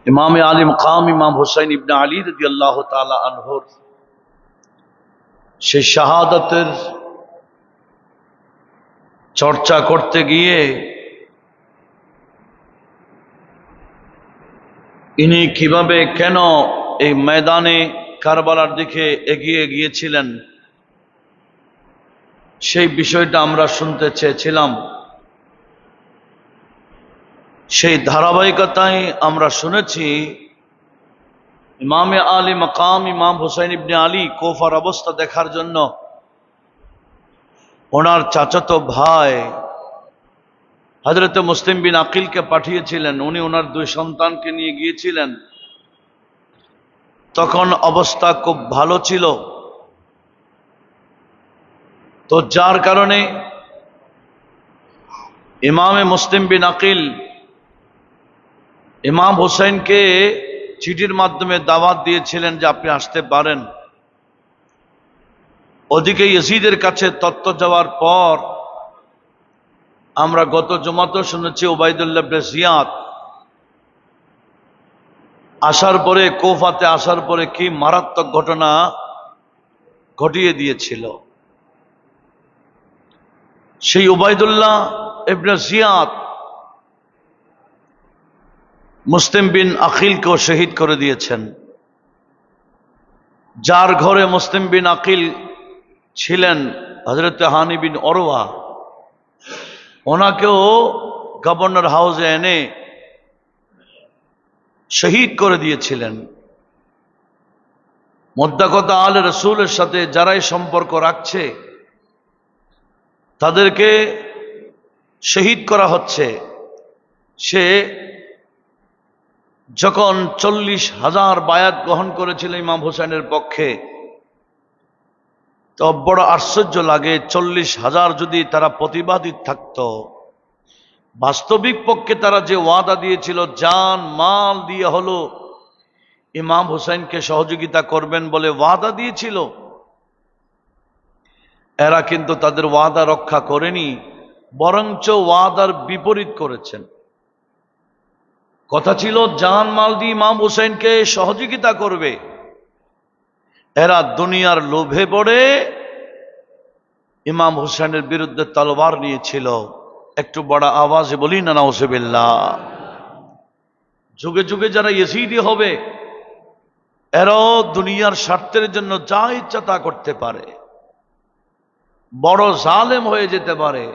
ইমাম আলী মাকাম ইমাম হুসাইন ইবনে আলী রাদিয়াল্লাহু তাআলা আনহুর সেই শাহাদাতের চর্চা করতে গিয়ে ইনি কিভাবে কেন এই ময়দানে কারবালার দিকে এগিয়ে গিয়েছিলেন সেই বিষয়টা আমরা শুনতে চেয়েছিলাম। সেই ধারাবাহিকতায় আমরা শুনেছি ইমামে আলী মাকাম ইমাম হুসাইন ইবনে আলী কুফার অবস্থা দেখার জন্য ওনার চাচাতো ভাই হযরত মুসলিম বিন আকিলকে পাঠিয়েছিলেন। উনি ওনার দুই সন্তানকে নিয়ে গিয়েছিলেন। তখন অবস্থা খুব ভালো ছিল, তো যার কারণে ইমামে মুসলিম বিন আকিল ইমাম হুসাইনকে চিঠির মাধ্যমে দাওয়াত দিয়েছিলেন যে আপনি আসতে পারেন। ওদিকে ইয়াজিদের কাছে তথ্য যাওয়ার পর আমরা গত জুমাতেও শুনেছি উবাইদুল্লাহ ইবনে জিয়াদ আসার পরে কুফাতে আসার পরে কি মারাত্মক ঘটনা ঘটিয়ে দিয়েছিল। সেই উবাইদুল্লাহ ইবনে জিয়াদ মুসলিম বিন আকিলকেও শহীদ করে দিয়েছেন। যার ঘরে মুসলিম বিন আকিল ছিলেন হযরত হানি বিন ওরওয়া, ওনাকেও গভর্নর হাউসে এনে শহীদ করে দিয়েছিলেন। মোদ্দা কথা, আলে রসুলের সাথে যারাই সম্পর্ক রাখছে তাদেরকে শহীদ করা হচ্ছে। সে যখন 40,000 বায়াত গ্রহণ করেছিল ইমাম হুসাইনের পক্ষে, তো বড় আশ্চর্য লাগে 40,000 যদি তারা প্রতিবাদী থাকতো, বাস্তবিক পক্ষে তারা যে ওয়াদা দিয়েছিল জান মাল দিয়ে হলো ইমাম হুসাইনকে সহযোগিতা করবেন বলে ওয়াদা দিয়েছিল, এরা কিন্তু তাদের ওয়াদা রক্ষা করেনি, বরঞ্চ ওয়াদার বিপরীত করেছেন। কথা ছিল জান মাল দিয়ে ইমাম হুসাইনকে সহযোগিতা করবে, এরা দুনিয়ার লোভে পড়ে ইমাম হুসাইনের বিরুদ্ধে তলোয়ার নিয়েছিল। একটু বড় আওয়াজে বলি না নাউজুবিল্লাহ। যুগে যুগে যারা ইয়াজিদি হবে এরাও দুনিয়ার স্বার্থের জন্য যা ইচ্ছা তা করতে পারে, বড় জালেম হয়ে যেতে পারে।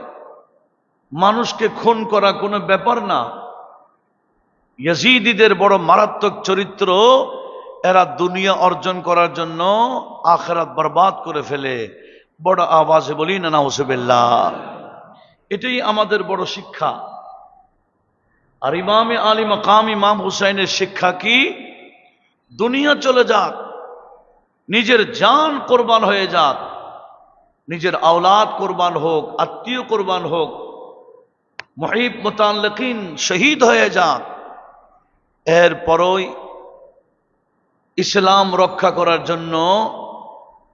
মানুষকে খুন করা কোনো ব্যাপার না। ইয়াজিদিদের বড় মারাত্মক চরিত্র, এরা দুনিয়া অর্জন করার জন্য আখিরাত বরবাদ করে ফেলে। বড় আওয়াজে বলি না নাউজুবিল্লাহ। এটাই আমাদের বড় শিক্ষা। আর ইমামে আলী মাকাম ইমাম হুসাইনের শিক্ষা কি? দুনিয়া চলে যাক, নিজের জান কোরবান হয়ে যাক, নিজের আওলাদ কোরবান হোক, আত্মীয় কোরবান হোক, মুহিব মুতাল্লিকিন শহীদ হয়ে যাক, এরপরই ইসলাম রক্ষা করার জন্য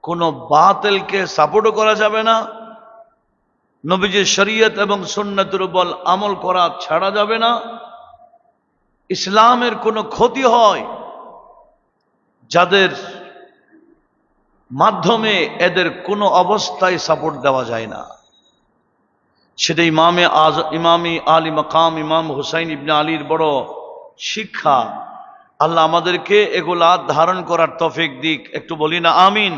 কোনো বাতিলকে সাপোর্টও করা যাবে না, নবীজির শরীয়ত এবং সুন্নতের উপর আমল করা ছাড়া যাবে না। ইসলামের কোনো ক্ষতি হয় যাদের মাধ্যমে, এদের কোনো অবস্থায় সাপোর্ট দেওয়া যায় না। সেটা ইমামি আলী মাকাম ইমাম হুসাইন ইবনে আলীর বড় শিক্ষা। আল্লাহ আমাদেরকে এগুলা ধারণ করার তৌফিক দিক। একটু বলি না আমিন।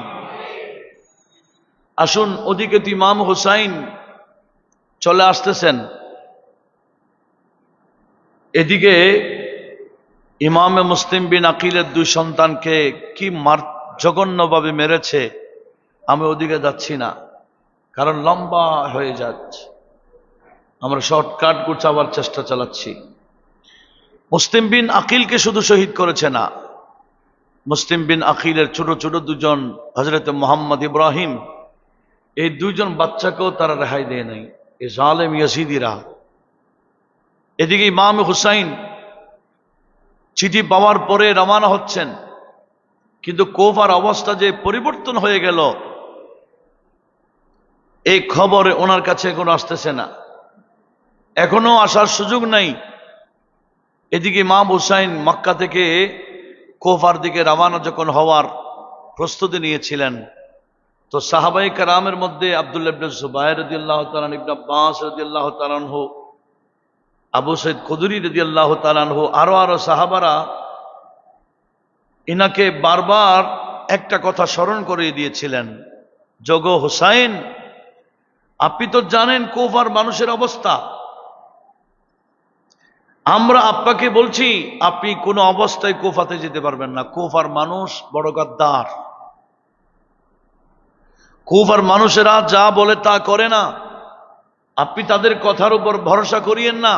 আসুন, ওদিকে তো ইমাম হুসাইন চলে আসতেছেন, এদিকে ইমামে মুসলিম বিন আকিলের দুই সন্তানকে কি জঘন্যভাবে মেরেছে। আমি ওদিকে যাচ্ছি না, কারণ লম্বা হয়ে যাচ্ছে। আমরা শর্টকাট গুছাবার চেষ্টা চালাচ্ছি। মুসলিম বিন আকিলকে শুধু শহীদ করেছে না, মুসলিম বিন আকিলের ছোট ছোট দুজন হযরত মুহাম্মদ ইব্রাহিম, এই দুইজন বাচ্চাকেও তারা রেহাই দেয় নাই, এই জালেম ইয়াজিদিরা। এদিকে ইমাম হুসাইন চিঠি পাওয়ার পরে রওনা হচ্ছেন, কিন্তু কুফার অবস্থা যে পরিবর্তন হয়ে গেল এই খবর ওনার কাছে এখনো আসতেছে না, এখনো আসার সুযোগ নাই। এদিকে ইমাম হুসাইন মক্কা থেকে কুফার দিকে রওনা যখন হওয়ার প্রস্তুতি নিয়েছিলেন, তো সাহাবায়ে কেরামের মধ্যে আব্দুল্লাহ ইবনে জুবায়ের রাদিয়াল্লাহু তাআলা, ইবনে আব্বাস রাদিয়াল্লাহু তাআলা আনহু, আবু সাঈদ খুদরি রাদিয়াল্লাহু তাআলা আনহু, আরো সাহাবারা ইনাকে বারবার একটা কথা স্মরণ করিয়ে দিয়েছিলেন, যোগো হুসাইন, আপনি তো জানেন কুফার মানুষের অবস্থা, আমরা আপনাকে বলছি আপনি কোনো অবস্থায় কুফাতে যেতে পারবেন না। কুফার মানুষ বড় গাদ্দার, কুফার মানুষেরা যা বলে তা করে না, আপনি তাদের কথার উপর ভরসা করিয়েন না।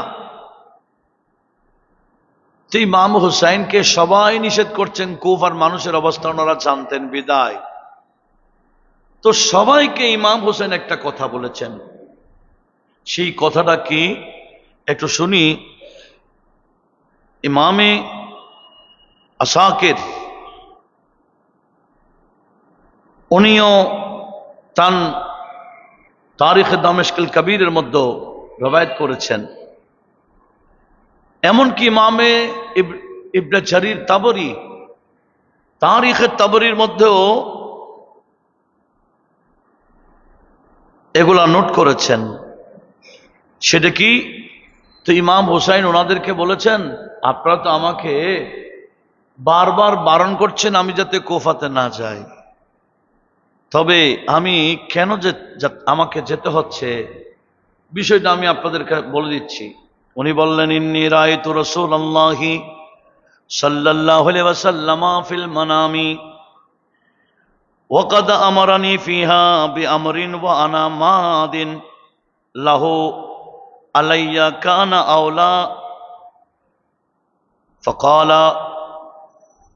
তো ইমাম হুসাইনকে সবাই নিষেধ করছেন, কুফার মানুষের অবস্থা ওনারা জানতেন বিদায়। তো সবাইকে ইমাম হুসাইন একটা কথা বলেছেন, সেই কথাটা কি একটু শুনি। ইমামে আসাকির উনিও তান তারিখে দামেস্কুল কবিরের মধ্যে রবায়াত করেছেন। এমনকি ইমামে ইবনে জারির তাবরি তারিখে তাবরির মধ্যেও এগুলা নোট করেছেন। সেটা কি? তো ইমাম হুসাইন ওনাদেরকে বলেছেন, আপনারা তো আমাকে বারবার বারণ করছেন আমি যাতে কুফাতে না যাই, তবে আমি কেন যে আমাকে যেতে হচ্ছে বিষয়টা আমি আপনাদেরকে বলে দিচ্ছি। উনি বললেন, ইন্নী রাআইতু রাসূলুল্লাহি সাল্লাল্লাহু আলাইহি ওয়াসাল্লাম ফিল মানামি ওয়া ক্বাদ আমারানি ফিহা বিআমরিন ওয়া আনা মাদিন লাহু আলাইয়া কানা আওলা ফাকালা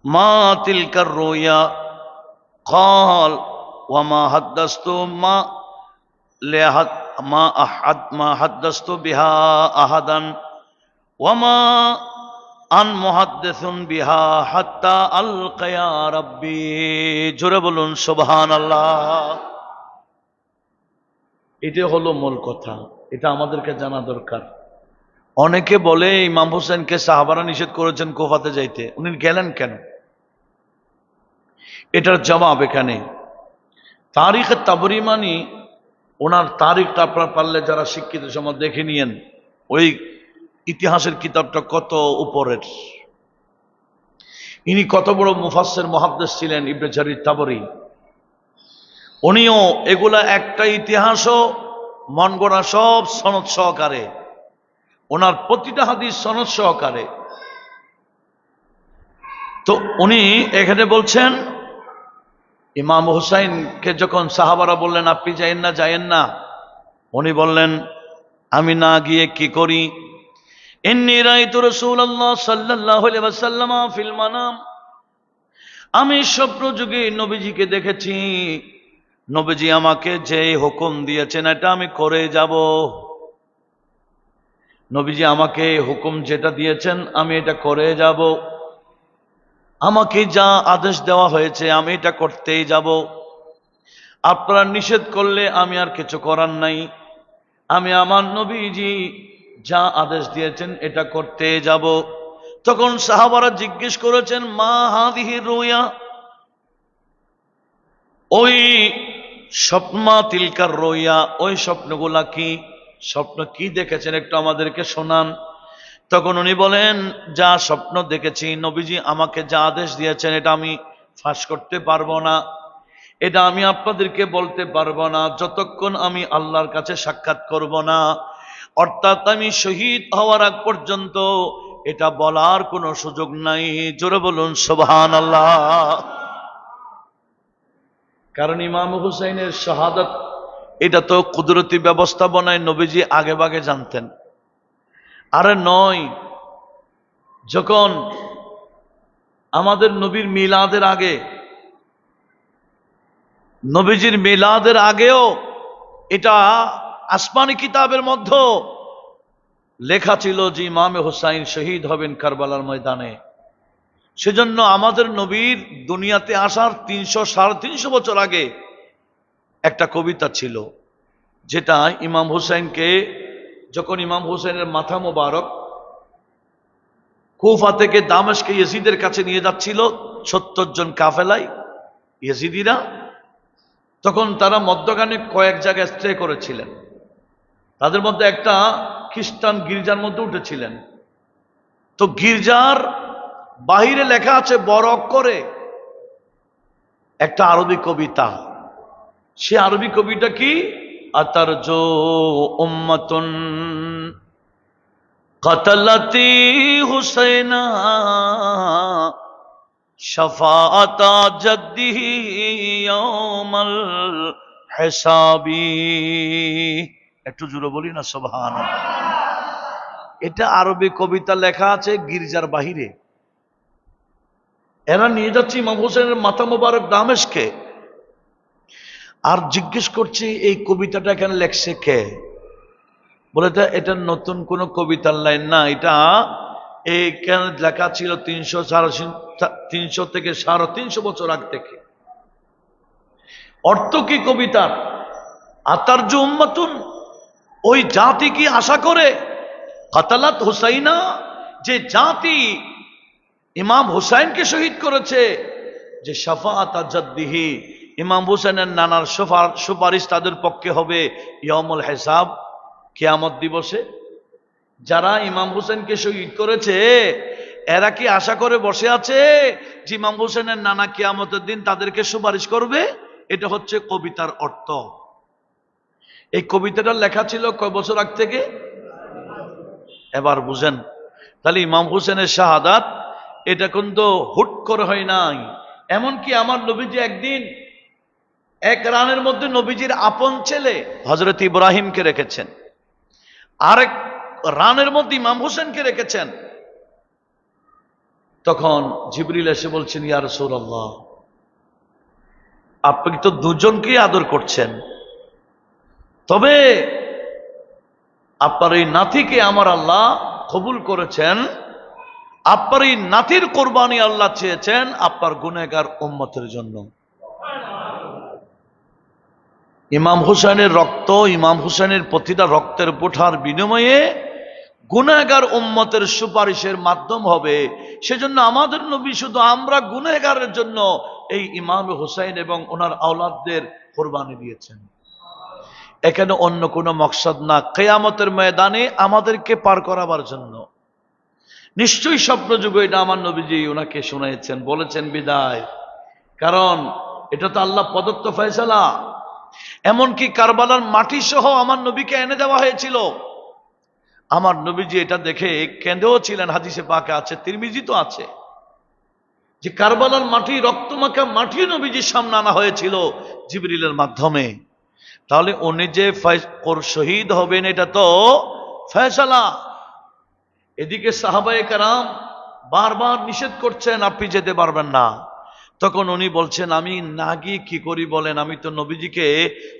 মা তিলকার রুয়া قال وما حدثت ما حدثت بها أحدا وما أن محدث بها حتى ألقى يا ربي জোরে বলুন সুবহানাল্লাহ। এটা হলো মূল কথা, এটা আমাদেরকে জানা দরকার। অনেকে বলে ইমাম হোসেনকে সাহাবারা নিষেধ করেছেন কুফাতে যাইতে, উনি গেলেন কেন? এটার জবাব এখানে। তারিখে তাবরি মানি, ওনার তারিখটা আপনার পারলে যারা শিক্ষিত সমাজ দেখে নিয়েন, ওই ইতিহাসের কিতাবটা কত উপরের। ইনি কত বড় মুফাসসির মুহাদ্দিস ছিলেন ইবনে জারির তাবরি। উনিও এগুলা একটা ইতিহাসও মন গড়া সব সনদ সহকারে, ওনার প্রতিটা হাদিস সনদ সহকারে। তো উনি এখানে বলছেন, ইমাম হুসাইনকে যখন সাহাবারা বললেন আপনি যায়েন না, উনি বললেন আমি না গিয়ে কি করি? ইন্নী রাআইতু রাসূলুল্লাহ সাল্লাল্লাহু আলাইহি ওয়াসাল্লাম ফিল মানাম, আমি স্বপ্ন যুগে নবীজিকে দেখেছি, নবীজি আমাকে যে হুকুম দিয়েছেন এটা আমি করে যাব। নবীজি আমাকে হুকুম যেটা দিয়েছেন আমি এটা করে যাব, আমাকে যা আদেশ দেওয়া হয়েছে আমি এটা করতেই যাব। আপনারা নিষেধ করলে আমি আর কিছু করার নাই, আমি আমার নবীজি যা আদেশ দিয়েছেন এটা করতে যাব। তখন সাহাবারা জিজ্ঞেস করেছেন, মা হাদিহি রুয়া, ওই স্বপ্না তিলকার রুয়া, ওই স্বপ্নগুলা কি? স্বপ্ন কি দেখেছেন একটু আমাদেরকে শোনান। তখন উনি বলেন, যা স্বপ্ন দেখেছি, নবীজি আমাকে যা আদেশ দিয়েছেন এটা আমি ফাঁস করতে পারবো না, এটা আমি আপনাদেরকে বলতে পারবো না যতক্ষণ আমি আল্লাহর কাছে সাক্ষাৎ করব না, অর্থাৎ আমি শহীদ হওয়ার আগ পর্যন্ত এটা বলার কোনো সুযোগ নাই। জোরে বলুন সুবহানাল্লাহ। কারণ ইমাম হুসাইনের শাহাদাত এটা তো কুদরতি ব্যবস্থাপনায় নবীজি আগে ভাগে জানতেন। আরে নয়, যখন আমাদের নবীর মিলাদের আগে, নবীজির মিলাদের আগেও এটা আসমানি কিতাবের মধ্যে লেখা ছিল যে ইমামে হুসাইন শহীদ হবেন কারবালার ময়দানে। সেজন্য আমাদের নবীর দুনিয়াতে আসার 300-350 বছর আগে একটা কবিতা ছিল, যেটা ইমাম হুসাইনকে, যখন ইমাম হুসাইনের মাথা মোবারক কুফা থেকে দামেস্কে ইয়েজিদের কাছে নিয়ে যাচ্ছিল ৭০ জন কাফেলায় ইয়েজিদিরা। তখন তারা মধ্যখানে কয়েক জায়গায় স্টে করেছিলেন। তাদের মধ্যে একটা খ্রিস্টান গির্জার মধ্যে উঠেছিলেন। তো গির্জার বাহিরে লেখা আছে বড় অক্ষরে একটা আরবি কবিতা। সে আরবি কবিতা কি? আতারজু উম্মাতুন কাতালাতি হুসাইনা শাফাআতা জাদ্দিহি ইয়াউমাল হিসাবি। একটু জোরে বলি না সুবহানাল্লাহ। এটা আরবি কবিতা লেখা আছে গির্জার বাহিরে। এরা নিয়ে যাচ্ছে ইমাম হোসেনের মাথা মোবারক দামেস্কে, আর জিজ্ঞেস করছে এই কবিতাটা এখানে লেখছে কে? বলে এটা নতুন কোন কবিতার লাইন না, এটা এইখানে লেখা ছিল 300 থেকে 350 বছর আগ থেকে। অর্থ কি কবিতার? আতারজু উম্মাতুন, ওই জাতি কি আশা করে, কাতালাত হুসাইনা, যে জাতি ইমাম হুসাইনকে শহীদ করেছে, যে শাফাআত জাদ্দিহি, ইমাম হুসাইনের নানার সুপারিশ তাদের পক্ষে হবে ইয়াউমুল হিসাব, কিয়ামত দিবসে। যারা ইমাম হুসেনকে শহীদ করেছে এরা কি আশা করে বসে আছে যে ইমাম হুসেনের নানা কিয়ামতের দিন তাদেরকে সুপারিশ করবে? এটা হচ্ছে কবিতার অর্থ। এই কবিতাটা লেখা ছিল কয় বছর আগ থেকে? এবার বুঝেন, তাহলে ইমাম হুসেনের শাহাদাত এটা কিন্তু হুট করে হয় নাই। এমনকি আমার নবীজি একদিন এক রানের মধ্যে নবীজির আপন ছেলে হযরত ইব্রাহিমকে রেখেছেন, আরেক রানের মধ্যে ইমাম হোসেনকে রেখেছেন। তখন জিবরিল এসে বলছেন, ইয়া রাসূলুল্লাহ, আপনি তো দুজনকেই আদর করছেন, তবে আপনার এই নাতিকে আমার আল্লাহ কবুল করেছেন, আপনার এই নাতির কোরবানি আল্লাহ চেয়েছেন আপনার গুনাহগার উম্মতের জন্য। ইমাম হুসাইনের রক্ত, ইমাম হুসাইনের প্রতিটা রক্তের বোঠার বিনিময়ে গুনাহগার উম্মতের সুপারিশের মাধ্যম হবে। সেজন্য আমাদের নবী শুধু আমরা গুনাহগারের জন্য এই ইমাম হুসাইন এবং ওনার আওলাদদের কোরবানি দিয়েছেন। এখানে অন্য কোনো মকসদ না, কিয়ামতের ময়দানে আমাদেরকে পার করাবার জন্য। নিশ্চয়ই স্বপ্নযুগে এটা আমার নবীজি ওনাকে শুনাইছেন, বলেছেন বিদায়, কারণ এটা তো আল্লাহ প্রদত্ত ফয়সালা। এমনকি কারবালার মাটি সহ আমার নবীকে এনে দেওয়া হয়েছিল। আমার নবীজি এটা দেখে কেঁদেও ছিলেন, হাদিসে পাকে আছে, তিরমিজি তো আছে, যে কারবালার মাটি, রক্তমাখা মাটি নবীজির সামনে আনা হয়েছিল জিবরিলের মাধ্যমে। তাহলে উনি যে শহীদ হবেন এটা তো ফয়সালা। এদিকে সাহাবায়ে কেরাম বারবার নিষেধ করছেন, আপনি যেতে পারবেন না। তখন উনি বলছেন, আমি না গিয়ে কি করি বলেন, আমি তো নবীজিকে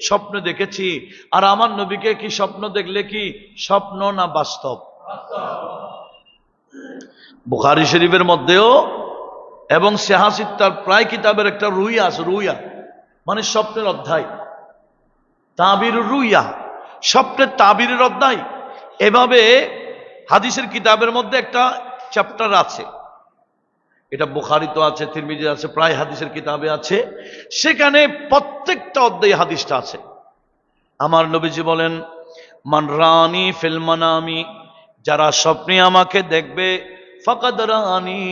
স্বপ্নে দেখেছি। আর আমার নবীকে কি স্বপ্ন দেখলে কি স্বপ্ন না বাস্তব? বুখারী শরীফের মধ্যেও এবং সিহাসিত্তার প্রায় কিতাবের একটা রুইয়া আছে, রুইয়া মানে স্বপ্নের অধ্যায়, তাবির রুইয়া, স্বপ্নের তাবিরের অধ্যায়। এভাবে হাদিসের কিতাবের মধ্যে একটা চ্যাপ্টার আছে, এটা বুখারীতে আছে, তিরমিজি আছে, প্রায় হাদিসের কিতাবে আছে। সেখানে প্রত্যেকটা অধ্যায়ে হাদিসটা আছে। আমার নবীজি বলেন, মান রানি ফিল মানামি, যারা স্বপ্নে আমাকে দেখবে, ফাকাদ রানি,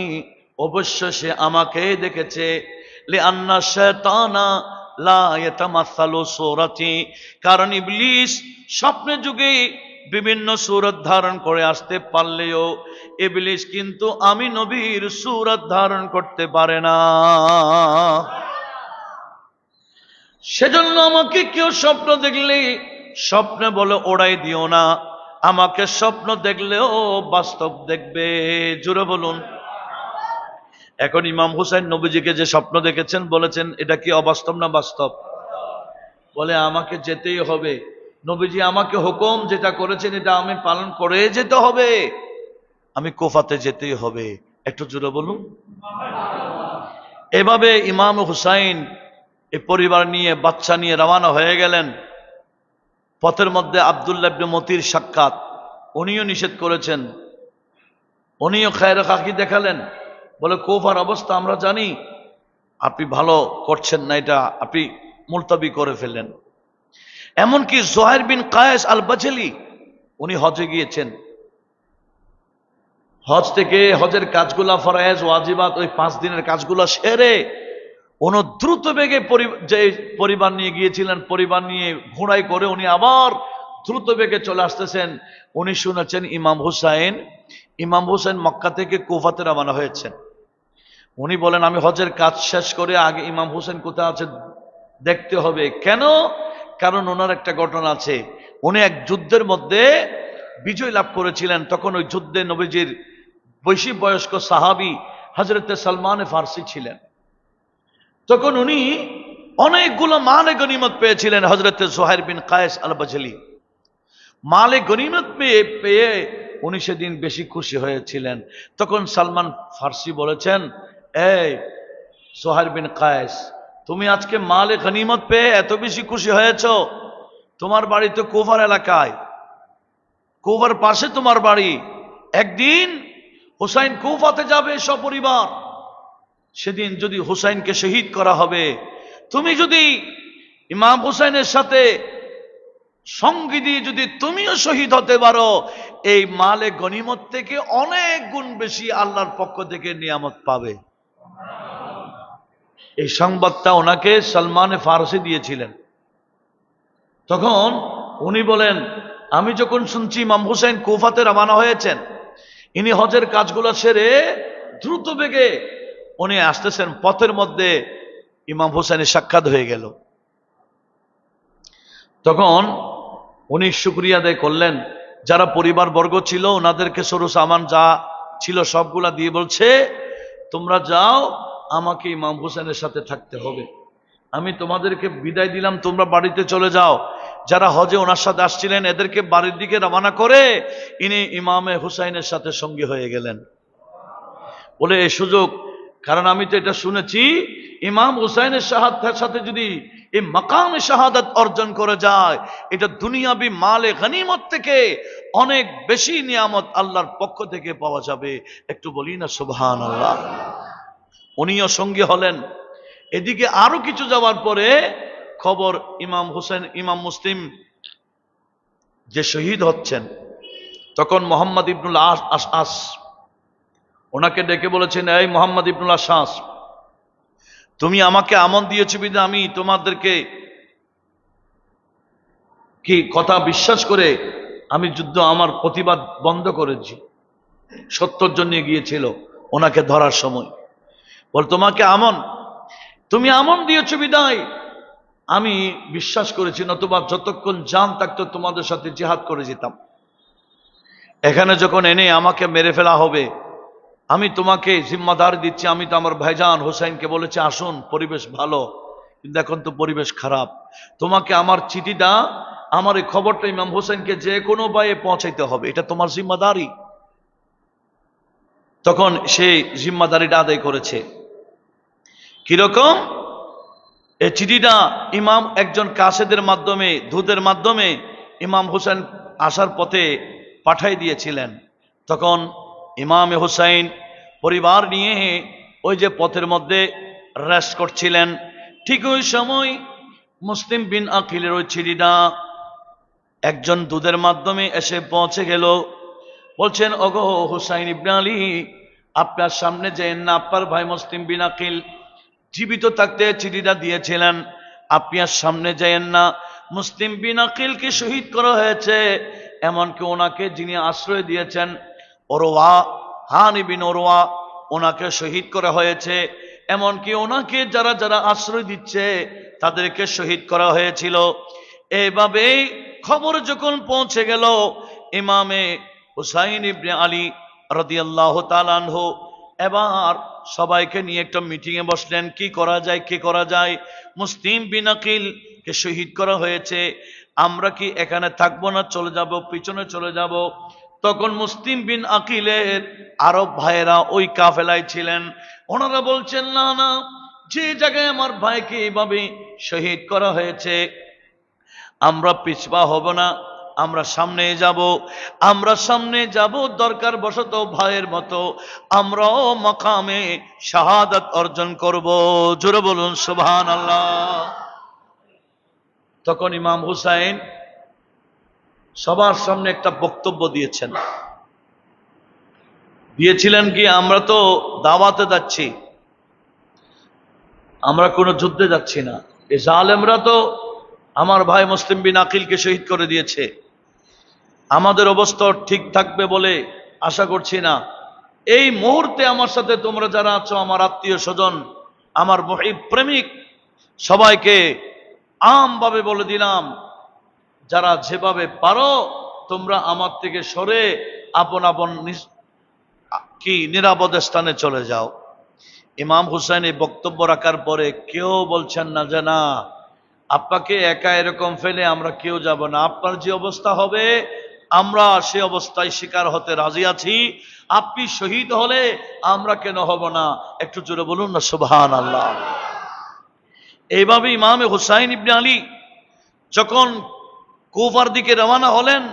অবশ্য সে আমাকে দেখেছে। লিআন্না শায়তানা লা ইয়াতামাসসালু সূরাতি, কারণ ইবলিস স্বপ্নে যুগে বিভিন্ন সূরত ধারণ করে আসতে পারলেও ইবলিস কিন্তু আমি নবীর সূরত ধারণ করতে পারে না। সেজন্য আমাকে কেউ স্বপ্ন দেখলে স্বপ্নে বলে ওড়াই দিও না, আমাকে স্বপ্ন দেখলেও বাস্তব দেখবে। জোরে বলুন। এখন ইমাম হুসাইন নবীজিকে যে স্বপ্ন দেখেছেন, বলেছেন এটা কি অবাস্তব না বাস্তব? বলে আমাকে যেতেই হবে, নবীজি আমাকে হুকুম যেটা করেছেন এটা আমি পালন করে যেতে হবে, আমি কুফাতে যেতেই হবে। একটু জোরে বলুন। এভাবে ইমাম হুসাইন এই পরিবার নিয়ে, বাচ্চা নিয়ে রওনা হয়ে গেলেন। পথের মধ্যে আব্দুল্লাহ ইবনে মতির সাক্ষাৎ, উনিও নিষেধ করেছেন উনিও খায়রে খাকি দেখালেন, বলে কুফার অবস্থা আমরা জানি, আপনি ভালো করছেন না, এটা আপনি মুলতবি করে ফেললেন। এমনকি জুহাইর বিন কায়েস আল বাজলি, উনি হজে গিয়েছেন, হজ থেকে হজের কাজগুলা ফরয়েজ ওয়াজিবাত ওই 5 দিনের কাজগুলা সেরে উনি দ্রুত বেগে যে পরিবার নিয়ে গিয়েছিলেন, পরিবার নিয়ে ঘোড়ায় করে উনি আবার দ্রুত বেগে চলে আসতেছেন। উনি শুনেছেন ইমাম হুসাইন মক্কা থেকে কুফাতে রওনা হয়েছেন। উনি বলেন আমি হজের কাজ শেষ করে আগে ইমাম হুসেন কোথায় আছে দেখতে হবে। কেন? কারণ ওনার একটা ঘটনা আছে, উনি এক যুদ্ধের মধ্যে বিজয় লাভ করেছিলেন। তখন ওই যুদ্ধে নবীজির বেশি বয়স্ক সাহাবী হযরতে সালমান ফারসি ছিলেন। তখন উনি অনেকগুলো মালে গনিমত পেয়েছিলেন। হযরতে জুহাইর বিন কায়েস আল বাজলি মালে গনিমত পেয়ে উনি সেদিন বেশি খুশি হয়েছিলেন। তখন সালমান ফারসি বলেছেন, এই জুহাইর বিন কায়েস, তুমি আজকে মালে গনিমত পেয়ে এত বেশি খুশি হয়েছ? তোমার বাড়ি তো কুফার এলাকায়, কুফার পাশে তোমার বাড়ি। একদিন হুসাইন কুফাতে যাবে সপরিবার, সেদিন যদি হুসাইনকে শহীদ করা হবে, তুমি যদি ইমাম হুসাইনের সাথে সঙ্গী দিয়ে যদি তুমিও শহীদ হতে পারো, এই মালে গনিমত থেকে অনেক গুণ বেশি আল্লাহর পক্ষ থেকে নিয়ামত পাবে। এই সংবাদটা ওনাকে সালমান ফারসি দিয়েছিলেন। তখন উনি বলেন, আমি যখন শুনছি ইমাম হুসাইন কুফাতে রওনা হয়েছেন, ইনি হজের কাজগুলো সেরে দ্রুত বেগে উনি আসতেছেন, পথের মধ্যে ইমাম হুসাইনের সাক্ষাৎ হয়ে গেল। তখন উনি শুকরিয়া আদায় করলেন, যারা পরিবার বর্গ ছিল ওনাদেরকে সরু সামান যা ছিল সবগুলা দিয়ে বলছে, তোমরা যাও, আমাকে ইমাম হুসাইনের সাথে থাকতে হবে, আমি তোমাদেরকে বিদায় দিলাম, তোমরা বাড়িতে চলে যাও। যারা হজে ওনার সাথে আসছিলেন এদেরকে বাড়ির দিকে রওনা করে ইনি ইমামে হুসাইনের সাথে সঙ্গী হয়ে গেলেন। বলে এই সুযোগ, কারণ আমি তো এটা শুনেছি ইমাম হুসাইনের শাহাদাতের সাথে যদি এই মাকামে শাহাদাত অর্জন করে যায়, এটা দুনিয়াবি মালে গনিমত থেকে অনেক বেশি নিয়ামত আল্লাহর পক্ষ থেকে পাওয়া যাবে। একটু বলি না সুবহানাল্লাহ। উনিও সঙ্গী হলেন। এদিকে আরো কিছু যাওয়ার পরে খবর, ইমাম মুসলিম যে শহীদ হচ্ছেন, তখন মোহাম্মদ ইবনুল আশআস ওনাকে ডেকে বলেছেন, এই মোহাম্মদ ইবনুল আশআস, তুমি আমাকে আমল দিয়েছো বিধা আমি তোমাদেরকে কি কথা বিশ্বাস করে আমি যুদ্ধ আমার প্রতিবাদ বন্ধ করেছি। 70 জন নিয়ে গিয়েছিল ওনাকে ধরার সময়, বল তোমাকে তুমি আমন দিয়েছো বিদায় আমি বিশ্বাস করেছি, নতুবা যতক্ষণ জান থাকতো তোমাদের সাথে জিহাদ করে যেতাম। এখানে যখন এনে আমাকে মেরে ফেলা হবে, আমি তোমাকে জিম্মাদার দিচ্ছি। আমি তো আমার ভাইজান হোসেনকে বলেছি আসুন, পরিবেশ ভালো, কিন্তু এখন তো পরিবেশ খারাপ। তোমাকে আমার চিঠিটা, আমার এই খবরটা ইমাম হোসেনকে যে কোনো উপায়ে পৌঁছাইতে হবে, এটা তোমার জিম্মাদারি। তখন সেই জিম্মাদারিটা আদায় করেছে। কিরকম? এই চিঠিটা ইমাম একজন কাসেদের মাধ্যমে, দূতের মাধ্যমে ইমাম হোসেন আসার পথে পাঠাই দিয়েছিলেন। তখন ইমাম হুসাইন পরিবার নিয়ে ওই যে পথের মধ্যে রেস্ট করছিলেন, ঠিক ওই সময় মুসলিম বিন আকিলের ওই চিঠিটা একজন দূতের মাধ্যমে এসে পৌঁছে গেল। বলছেন, ওগো হুসাইন ইবনে আলী, আপনার সামনে যেন না, আপনার ভাই মুসলিম বিন আকিল জীবিত থাকতে চিঠিটা দিয়েছিলেন, আপনি আর সামনে যায়েন না। মুসলিম বিন আকিলকে শহীদ করা হয়েছে, এমনকি ওনাকে যিনি আশ্রয় দিয়েছেন ওরওয়া, হানি বিন ওরওয়া, ওনাকে শহীদ করা হয়েছে। এমনকি ওনাকে যারা যারা আশ্রয় দিচ্ছে তাদেরকে শহীদ করা হয়েছিল। এইভাবেই খবর যখন পৌঁছে গেল, ইমামে হুসাইন ইবনে আলী রাদিয়াল্লাহু তাআলা আনহু এবার সবাইকে নিয়ে একটা মিটিংয়ে বসলেন, কি করা যায়, কি করা যায়। মুসলিম বিন আকিলকে শহীদ করা হয়েছে, আমরা কি এখানে থাকবো না, চলে যাব, পিছনে চলে যাব? তখন মুসলিম বিন আকিলের আরব ভাইয়েরা ওই কাফেলায় ছিলেন, ওনারা বলছেন, না না, যে জায়গায় আমার ভাইকে এইভাবে শহীদ করা হয়েছে আমরা পিছপা হব না, আমরা সামনে যাব, আমরা সামনে যাব, দরকার বশত ভাইয়ের মতো আমরাও মাকামে শাহাদাত অর্জন করব। জোরে বলুন সুবহানাল্লাহ। তখন ইমাম হুসাইন সবার সামনে একটা বক্তব্য দিয়েছিলেন কি, আমরা তো দাওয়াতে যাচ্ছি, আমরা কোনো যুদ্ধে যাচ্ছি না। এই জালেমরা তো আমার ভাই মুসলিম বিন আকিলকে শহীদ করে দিয়েছে, আমাদের অবস্থা ঠিক থাকবে বলে আশা করছি না। এই মুহূর্তে আমার সাথে তোমরা যারা আছো, আমার আত্মীয় স্বজন, আমার মুহিব প্রেমিক, সবাইকে আমভাবে বলে দিলাম, যারা যেভাবে পারো তোমরা আমার থেকে সরে আপন আপন নিরাপদ স্থানে চলে যাও। ইমাম হুসাইন এই বক্তব্য রাখার পরে কেউ বলছেন না যে না, আপনাকে একা এরকম ফেলে আমরা কেউ যাব না, আপনার যে অবস্থা হবে আমরা সে অবস্থায় শিকার হতে রাজি আছি, আপনি শহীদ হলে আমরা কেন হব না? একটু জোরে বলুন না সুবহানাল্লাহ। এইভাবে ইমাম হুসাইন ইবনে আলী যখন কুফার দিকে রওনা হলেন,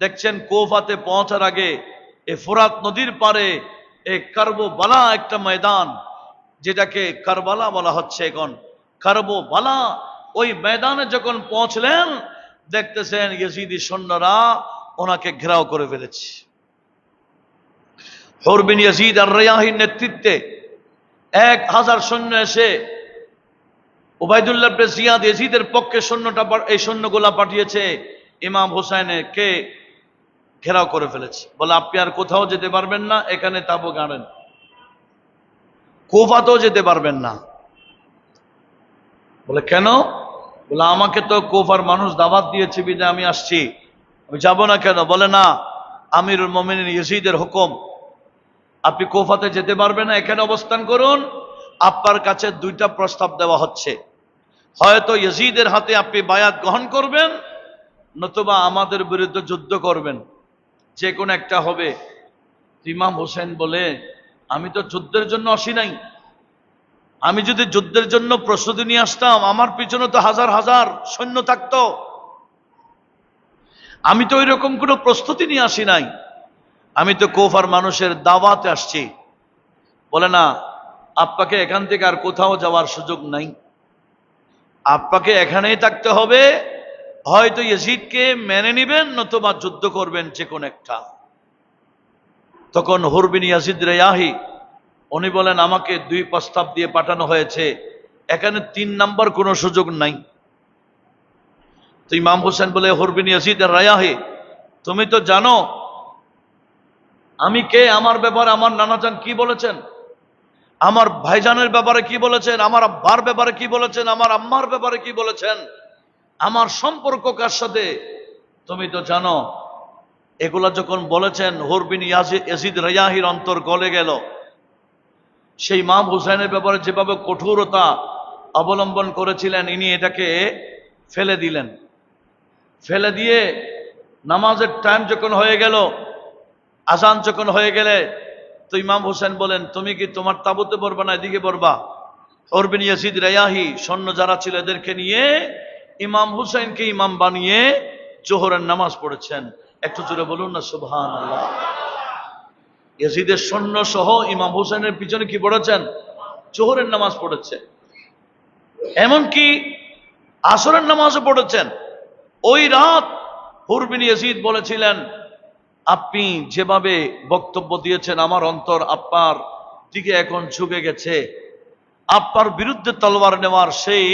দেখছেন কুফাতে পৌঁছার আগে এই ফোরাত নদীর পারে এই কারবালা একটা ময়দান, যেটাকে কারবালা বলা হচ্ছে এখন, কারবালা, ওই ময়দানে যখন পৌঁছলেন দেখতেছেন ইয়াজিদি সৈন্যরা ওনাকে ঘেরাও করে ফেলেছে। হুর বিন ইয়াজিদ আর রায়াহির নেতৃত্বে 1000 সৈন্য এসে উবাইদুল্লাহ ইবনে জিয়াদ ইয়াজিদের পক্ষে এই সৈন্যগুলা পাঠিয়েছে, ইমাম হুসাইনকে ঘেরাও করে ফেলেছে। বলে আপনি আর কোথাও যেতে পারবেন না, এখানে তাবু গাড়েন, কুফাতেও যেতে পারবেন না। বলে কেন? বলে আমাকে তো কুফার মানুষ দাওয়াত দিয়েছে বিধায় আমি আসছি, আমি যাব না কেন? বলে না, আমিরুল মুমিনিন ইয়াজিদের হুকুম, আপনি কুফাতে যেতে পারবেন না, এখানে অবস্থান করুন। আপনার কাছে 2টা প্রস্তাব দেওয়া হচ্ছে, হয়তো ইয়াজিদের হাতে আপনি বায়াত গ্রহণ করবেন, নতুবা আমাদের বিরুদ্ধে যুদ্ধ করবেন, যে কোনো একটা হবে। ইমাম হোসেন বলে আমি তো যুদ্ধের জন্য আসি নাই, আমি যদি যুদ্ধের জন্য প্রস্তুতি নিয়ে আসতাম আমার পিছনে তো হাজার হাজার সৈন্য থাকতো, আমি তো ওই রকম কোনো প্রস্তুতি নিয়ে আসি নাই, আমি তো কুফার মানুষের দাওয়াতে আসছি। বলে না, আপনাকে এখান থেকে আর কোথাও যাওয়ার সুযোগ নাই, আপনাকে এখানেই থাকতে হবে, হয়তো ইয়াজিদকে মেনে নিবেন নতুবা যুদ্ধ করবেন, যে কোন একটা। তখন হুর বিন ইয়াজিদ রায়াহি উনি বলেন আমাকে 2 প্রস্তাব দিয়ে পাঠানো হয়েছে, এখানে 3 নাম্বার কোনো সুযোগ নাই। তো ইমাম হোসেন বলে, হুর বিন ইয়াজিদ রায়াহি, তুমি তো জানো আমি কে, আমার ব্যাপারে আমার নানাজান কি বলেছেন, আমার ভাইজানের ব্যাপারে কি বলেছেন, আমার আব্বার ব্যাপারে কি বলেছেন, আমার আম্মার ব্যাপারে কি বলেছেন, আমার সম্পর্ক কার সাথে তুমি তো জানো। এগুলা যখন বলেছেন হুর বিন ইয়াজিদ রায়াহির অন্তর গলে গেল। সেই ইমাম হুসাইনের ব্যাপারে যেভাবে কঠোরতা অবলম্বন করেছিলেন, ইনি এটাকে ফেলে দিলেন। ফেলে দিয়ে নামাজের টাইম যখন হয়ে গেল, আজান যখন হয়ে গেলে, তো ইমাম হুসাইন বলেন তুমি কি তোমার তাবুতে পড়বা না এদিকে পড়বা? হুর বিন ইয়াজিদ রায়াহি সৈন্য যারা ছিল এদেরকে নিয়ে ইমাম হুসাইনকে ইমাম বানিয়ে জোহরের নামাজ পড়েছেন। একটু জোরে বলুন না সুবহানাল্লাহ। ইয়াজিদের সৈন্য সহ ইমাম হুসাইনের পিছনে কি পড়েছেন? জোহরের নামাজ পড়েছে, এমনকি আসরের নামাজও পড়েছেন। ওই রাত হুর বিন ইয়াজিদ বলেছিলেন আপনি যেভাবে বক্তব্য দিয়েছেন আমার অন্তর আপনার দিকে এখন ঝুঁকে গেছে, আপনার বিরুদ্ধে তলোয়ার নেওয়ার সেই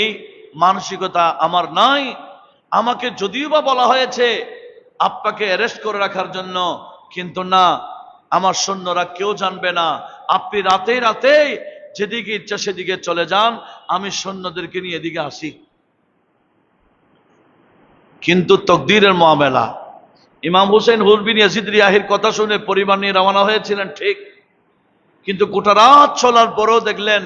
মানসিকতা আমার নাই। আমাকে যদিও বা বলা হয়েছে আপনাকে অ্যারেস্ট করে রাখার জন্য, কিন্তু না, আমার সৈন্যরা কেউ জানবে না, আপনি রাতে রাতে যেদিকে ইচ্ছা সেদিকে চলে যান, আমি সৈন্যদেরকে নিয়ে এদিকে আসি। কিন্তু তকদিরের মামলা, ইমাম হুসেন হুর বিন ইয়াজিদ রায়াহির কথা শুনে পরিবার নিয়ে রওনা হয়েছিলেন ঠিক, কিন্তু গোটা রাত চলার পরেও দেখলেন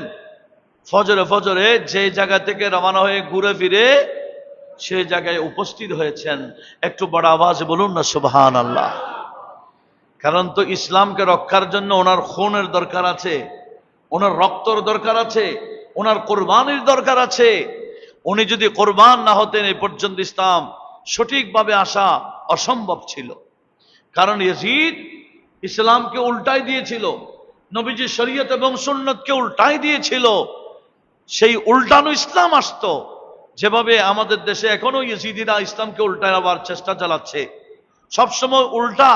ফজরে যে জায়গা থেকে রওনা হয়ে ঘুরে ফিরে সেই জায়গায় উপস্থিত হয়েছেন। একটু বড় আওয়াজে বলুন না সুবহানাল্লাহ। কারণ তো ইসলামকে রক্ষার জন্য ওনার খুনের দরকার আছে, ওনার রক্তর দরকার আছে, ওনার কোরবানির দরকার আছে। উনি যদি কোরবান না হতেন এই পর্যন্ত ইসলাম সঠিকভাবে আসা অসম্ভব ছিল। কারণ ইয়াজিদ ইসলামকে উল্টাই দিয়েছিল, নবীজি শরীয়ত এবং সুন্নতকে উল্টাই দিয়েছিল। সেই উল্টানো ইসলাম আসতো, যেভাবে আমাদের দেশে এখনো ইয়াজিদিরা ইসলামকে উল্টাবার চেষ্টা চালাচ্ছে, সবসময় উল্টা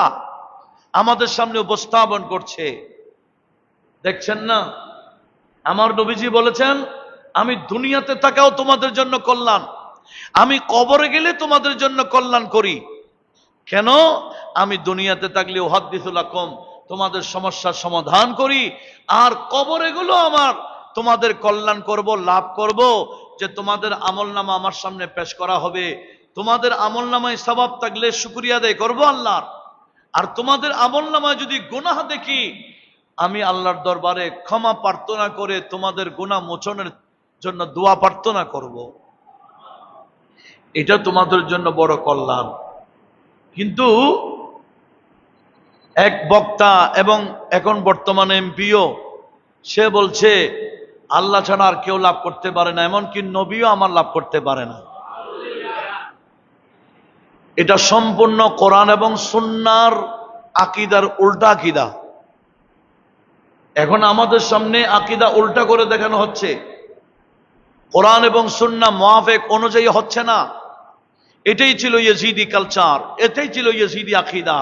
আমাদের সামনে উপস্থাপন করছে। দেখছেন না, আমার নবীজি বলেছেন, আমি দুনিয়াতে থাকাও তোমাদের জন্য কল্যাণ, আমি কবরে গেলে তোমাদের জন্য কল্যাণ করি। কেন? আমি দুনিয়াতে থাকলে উহাদ্দিসু লাকুম, তোমাদের সমস্যার সমাধান করি, আর কবরে গুলো আমার তোমাদের কল্যাণ করব, লাভ করব, যে তোমাদের আমলনামা আমার সামনে পেশ করা হবে। তোমাদের আমলনামায় সওয়াব থাকলে শুকরিয়া আদায় করব আল্লাহর, আর তোমাদের আমলনামায় যদি গুনাহ দেখি, আমি আল্লাহর দরবারে ক্ষমা প্রার্থনা করে তোমাদের গুনাহ মোচনের জন্য দোয়া প্রার্থনা করব। এটা তোমাদের জন্য বড় কল্যাণ। কিন্তু এক বক্তা এবং এখন বর্তমানে এমপিও, সে বলছে আল্লাহ ছাড়া আর কেউ লাভ করতে পারে না, এমনকি নবীও আমার লাভ করতে পারে না। এটা সম্পূর্ণ কোরআন এবং সুন্নাহর আকীদার উল্টা আকীদা। এখন আমাদের সামনে আকীদা উল্টা করে দেখানো হচ্ছে, কোরআন এবং সুন্নাহ মুআফিক অনুযায়ী হচ্ছে না। এটাই ছিল ইয়াজিদি কালচার, এটাই ছিল ইয়াজিদি আকীদা।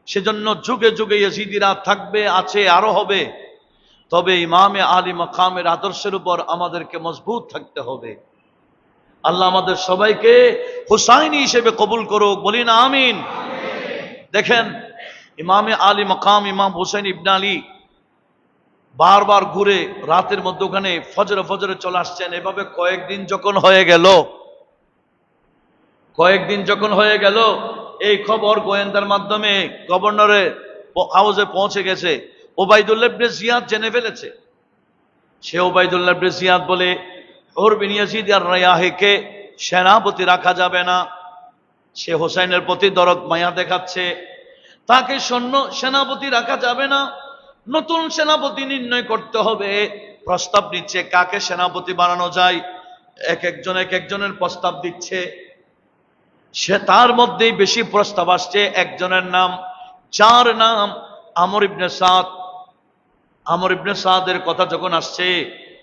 সেজন্য যুগে যুগে ইয়াজিদিরা থাকবে, আছে, আরো হবে। তবে ইমামে আলী মাকামের আদর্শের উপর আমাদেরকে মজবুত থাকতে হবে। আল্লাহ আমাদের সবাইকে হুসাইনি হিসেবে কবুল করুক, বলি না আমিন। দেখেন, ইমামে আলী মাকাম ইমাম হুসাইন ইবনে আলী বারবার ঘুরে রাতের মধ্যে ওখানে ফজরে চলে আসছেন। এভাবে কয়েকদিন যখন হয়ে গেল, এই খবর গোয়েন্দার মাধ্যমে গভর্নরের হাউসে পৌঁছে গেছে। ওবাইদুল্লাহ ইবনে জিয়াদ জেনে ফেলেছে। সে ওবাইদুল্লাহ ইবনে জিয়াদ বলে, ওর বিন ইয়াজিদ আর রায়াহিকে সেনাপতি রাখা যাবে না। সে হোসাইনের প্রতি দরদ মায়া দেখাচ্ছে, তাকে সেনাপতি রাখা যাবে না, নতুন সেনাপতি নির্ণয় করতে হবে। প্রস্তাব নিচ্ছে কাকে সেনাপতি বানানো যায়, এক একজনের প্রস্তাব দিচ্ছে। সে তার মধ্যেই বেশি প্রস্তাব আসছে একজনের নাম, যার নাম আমর ইবনে সাদ। আমর ইবনে সাদের কথা যখন আসছে,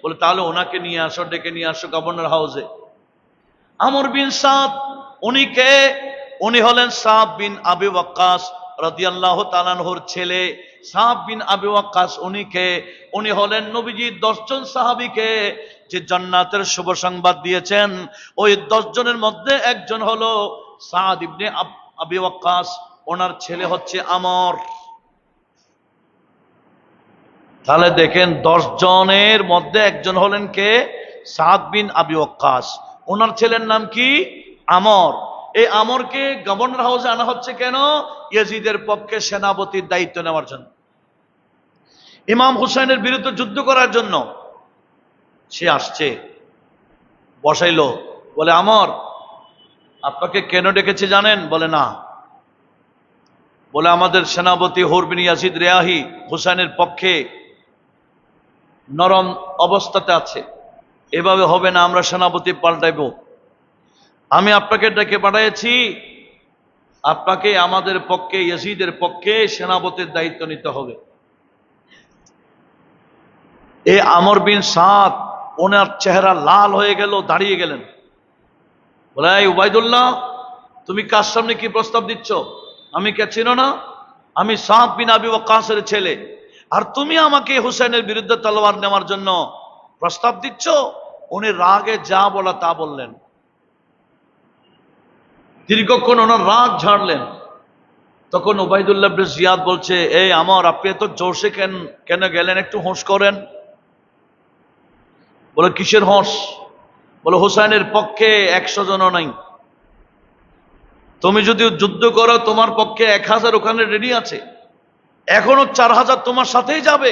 বলে তাহলে ওনাকে নিয়ে আসো, ডেকে নিয়ে আসো গভর্নর হাউসে। আমর বিন সাদ উনি কে? উনি হলেন সাদ বিন আবি ওয়াক্কাস রাদিয়াল্লাহু তাআলা আনহুর ছেলে। সাদ বিন আবি ওয়াক্কাস উনি কে? উনি হলেন নবীজির 10 জন সাহাবীকে যে জান্নাতের শুভ সংবাদ দিয়েছেন। ওই 10 জনের মধ্যে একজন হলো সাদ ইবনে আবি ওয়াক্কাস, ওনার ছেলে হচ্ছে আমর। তাহলে দেখেন, 10 জনের মধ্যে একজন হলেন কে? সাদ বিন আবি ওয়াক্কাস, ওনার ছেলের নাম কি? আমর। এই আমরকে গভর্নর হাউসে আনা হচ্ছে কেন? ইয়াজিদের পক্ষে সেনাপতির দায়িত্ব নেওয়ার জন্য, ইমাম হুসাইনের বিরুদ্ধে যুদ্ধ করার জন্য। সে আসছে, বসাইলো, বলে আমর আপনাকে কেন ডেকেছে জানেন? বলে না। বলে আমাদের সেনাপতি হুর বিন ইয়াজিদ রিয়াহি হুসাইনের পক্ষে নরম অবস্থাতে আছে, এভাবে হবে না, আমরা সেনাপতি পাল্টাইব। আমি আপনাকে ডেকে পাঠিয়েছি, আপনাকে আমাদের পক্ষে, ইয়াজিদের পক্ষে সেনাপতির দায়িত্ব নিতে হবে। এই আমর বিন সাদ, ওনার চেহারা লাল হয়ে গেল, দাঁড়িয়ে গেলেন। বলে, এই উবাইদুল্লাহ, তুমি কার সামনে কি প্রস্তাব দিচ্ছ? আমি কে চিনো না? আমি সাদ বিন আবি ওয়াক্কাসের ছেলে, আর তুমি আমাকে হুসাইনের বিরুদ্ধে তলোয়ার নেওয়ার জন্য প্রস্তাব দিচ্ছ? উনি রাগে যা বলা তা বললেন। দীর্ঘক্ষণ ওনার রাগ ঝাড়লেন। তখন ওবাইদুল্লাহ ইবনে জিয়াদ বলছে, এই আমর, আপনি এত জোরসে কেন গেলেন? একটু হোঁশ করেন। বলে, কিসের হোঁশ? বলে, হুসাইনের পক্ষে 100 জনও নাই। তুমি যদি যুদ্ধ করো, তোমার পক্ষে 1000 ওখানে রেডি আছে, এখনো 4000 তোমার সাথেই যাবে,